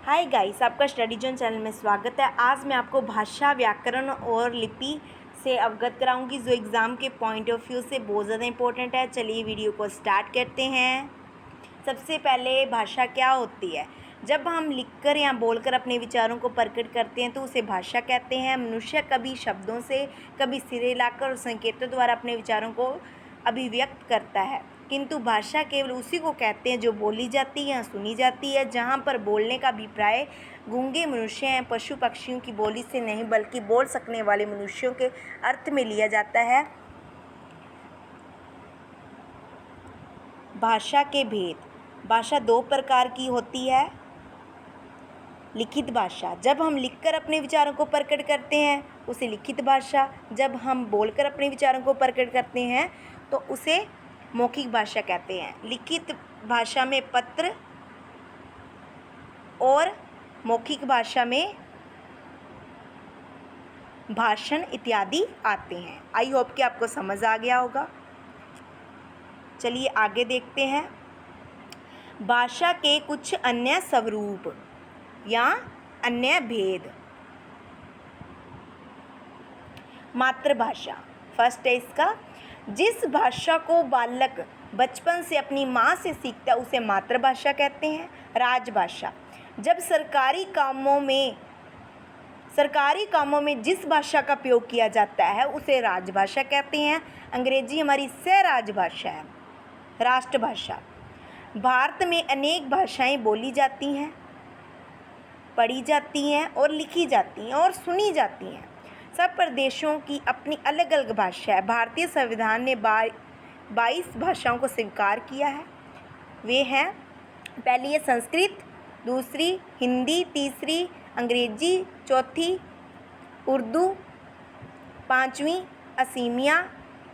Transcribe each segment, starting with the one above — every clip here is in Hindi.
हाय गाइस, आपका स्टडी जोन चैनल में स्वागत है। आज मैं आपको भाषा, व्याकरण और लिपि से अवगत कराऊंगी जो एग्ज़ाम के पॉइंट ऑफ व्यू से बहुत ज़्यादा इंपॉर्टेंट है। चलिए वीडियो को स्टार्ट करते हैं। सबसे पहले भाषा क्या होती है? जब हम लिखकर या बोलकर अपने विचारों को प्रकट करते हैं तो उसे भाषा कहते हैं। मनुष्य कभी शब्दों से, कभी सिरे हिलाकर और संकेतों द्वारा अपने विचारों को अभिव्यक्त करता है, किंतु भाषा केवल उसी को कहते हैं जो बोली जाती है या सुनी जाती है। जहाँ पर बोलने का अभिप्राय गूंगे मनुष्य या पशु पक्षियों की बोली से नहीं बल्कि बोल सकने वाले मनुष्यों के अर्थ में लिया जाता है। भाषा के भेद। भाषा दो प्रकार की होती है। लिखित भाषा, जब हम लिखकर अपने विचारों को प्रकट करते हैं उसे लिखित भाषा, जब हम बोलकर अपने विचारों को प्रकट करते हैं तो उसे मौखिक भाषा कहते हैं। लिखित भाषा में पत्र और मौखिक भाषा में भाषण इत्यादि आते हैं। आई होप कि आपको समझ आ गया होगा। चलिए आगे देखते हैं। भाषा के कुछ अन्य स्वरूप या अन्य भेद। मातृभाषा फर्स्ट है इसका। जिस भाषा को बालक बचपन से अपनी माँ से सीखता है उसे मातृभाषा कहते हैं। राजभाषा, जब सरकारी कामों में जिस भाषा का प्रयोग किया जाता है उसे राजभाषा कहते हैं। अंग्रेजी हमारी राजभाषा है। राष्ट्रभाषा, भारत में अनेक भाषाएं बोली जाती हैं, पढ़ी जाती हैं और लिखी जाती हैं और सुनी जाती हैं। सब प्रदेशों की अपनी अलग अलग भाषा है। भारतीय संविधान ने 22 भाषाओं को स्वीकार किया है। वे हैं, पहली है संस्कृत, दूसरी हिंदी, तीसरी अंग्रेजी, चौथी उर्दू, पाँचवीं असमिया,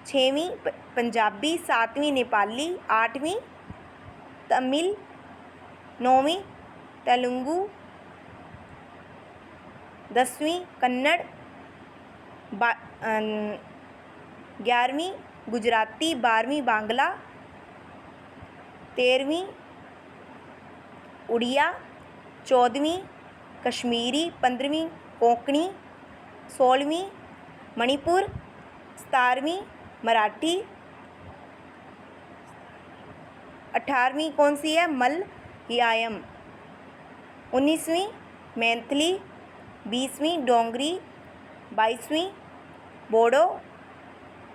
छठवीं पंजाबी, सातवीं नेपाली, आठवीं तमिल, नौवीं तेलुगु, 10वीं कन्नड़, 11वीं गुजराती, 12वीं बांग्ला, 13वीं उड़िया, 14वीं कश्मीरी, 15वीं कोंकणी, 16वीं मणिपुर, 17वीं मराठी, 18वीं कौन सी है? मलयालम, 19वीं मैथिली, 20वीं डोगरी, 22वीं बोडो,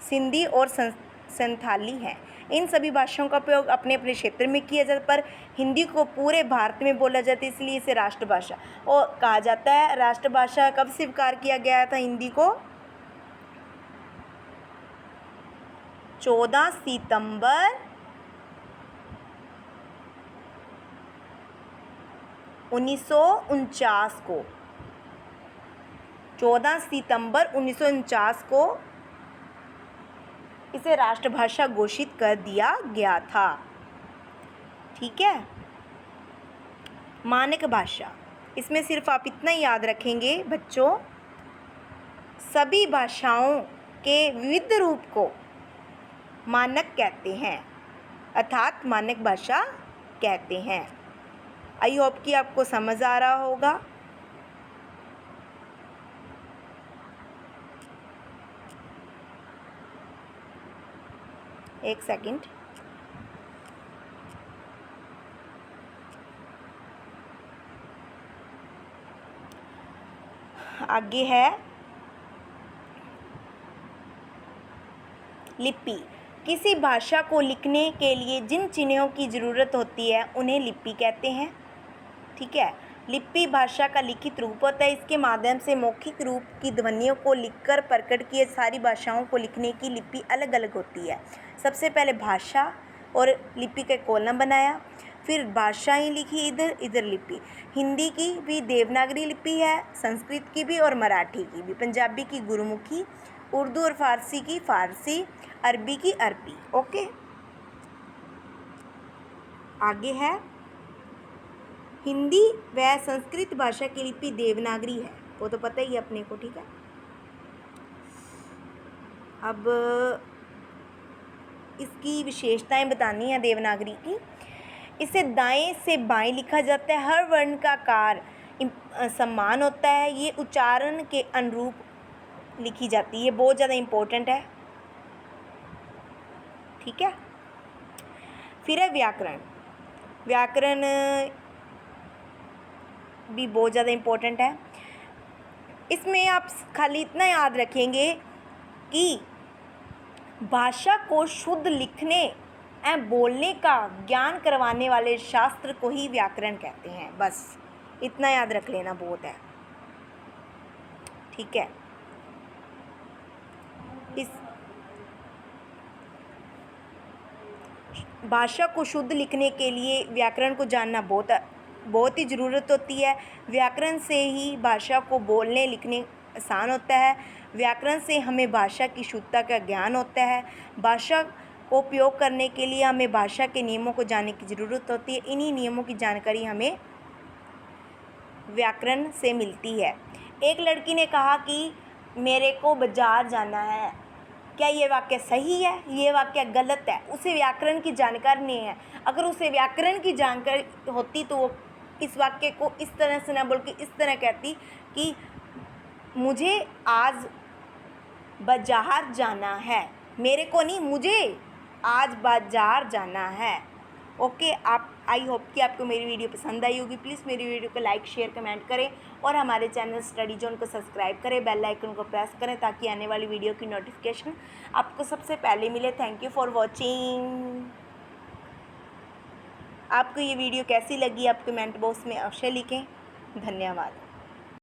सिंधी और संथाली है। इन सभी भाषाओं का प्रयोग अपने अपने क्षेत्र में किया जाता है, पर हिंदी को पूरे भारत में बोला जाता है, इसलिए इसे राष्ट्रभाषा और कहा जाता है। राष्ट्रभाषा कब स्वीकार किया गया था हिंदी को? 14 सितंबर 1949 को। 14 सितंबर 1949 को इसे राष्ट्रभाषा घोषित कर दिया गया था। ठीक है। मानक भाषा, इसमें सिर्फ आप इतना ही याद रखेंगे बच्चों, सभी भाषाओं के विविध रूप को मानक कहते हैं, अर्थात मानक भाषा कहते हैं। आई होप कि आपको समझ आ रहा होगा। एक सेकंड। आगे है लिपि। किसी भाषा को लिखने के लिए जिन चिन्हों की ज़रूरत होती है उन्हें लिपि कहते हैं। ठीक है। लिपि भाषा का लिखित रूप होता है। इसके माध्यम से मौखिक रूप की ध्वनियों को लिखकर प्रकट किए। सारी भाषाओं को लिखने की लिपि अलग अलग होती है। सबसे पहले भाषा और लिपि का कॉलम बनाया, फिर भाषाएं लिखी, इधर लिपि। हिंदी की भी देवनागरी लिपि है, संस्कृत की भी और मराठी की भी, पंजाबी की गुरुमुखी, उर्दू और फारसी की फारसी, अरबी की अरबी। ओके। आगे है हिंदी व संस्कृत भाषा की लिपि देवनागरी है, वो तो पता ही है अपने को। ठीक है। अब इसकी विशेषताएं बतानी है देवनागरी की। इसे दाएं से बाएं लिखा जाता है। हर वर्ण का आकार समान होता है। ये उच्चारण के अनुरूप लिखी जाती है। ये बहुत ज़्यादा इम्पोर्टेंट है, ठीक है। फिर है व्याकरण। व्याकरण भी बहुत ज़्यादा इम्पोर्टेंट है। इसमें आप खाली इतना याद रखेंगे कि भाषा को शुद्ध लिखने एवं बोलने का ज्ञान करवाने वाले शास्त्र को ही व्याकरण कहते हैं। बस इतना याद रख लेना बहुत है, ठीक है। इस भाषा को शुद्ध लिखने के लिए व्याकरण को जानना बहुत ही ज़रूरत होती है। व्याकरण से ही भाषा को बोलने लिखने आसान होता है। व्याकरण से हमें भाषा की शुद्धता का ज्ञान होता है। भाषा को उपयोग करने के लिए हमें भाषा के नियमों को जानने की ज़रूरत होती है। इन्हीं नियमों की जानकारी हमें व्याकरण से मिलती है। एक लड़की ने कहा कि मेरे को बाज़ार जाना है। क्या ये वाक्य सही है? ये वाक्य गलत है। उसे व्याकरण की जानकारी नहीं है। अगर उसे व्याकरण की जानकारी होती तो वो इस वाक्य को इस तरह से ना बोल के इस तरह कहती कि मुझे आज बाज़ार जाना है। मेरे को नहीं, मुझे आज बाज़ार जाना है। ओके, आप आई होप कि आपको मेरी वीडियो पसंद आई होगी। प्लीज़ मेरी वीडियो को लाइक शेयर कमेंट करें और हमारे चैनल स्टडी जोन को सब्सक्राइब करें, बेल आइकन को प्रेस करें ताकि आने वाली वीडियो की नोटिफिकेशन आपको सबसे पहले मिले। Thank you for watching. आपको ये वीडियो कैसी लगी आप कमेंट बॉक्स में अवश्य लिखें। धन्यवाद।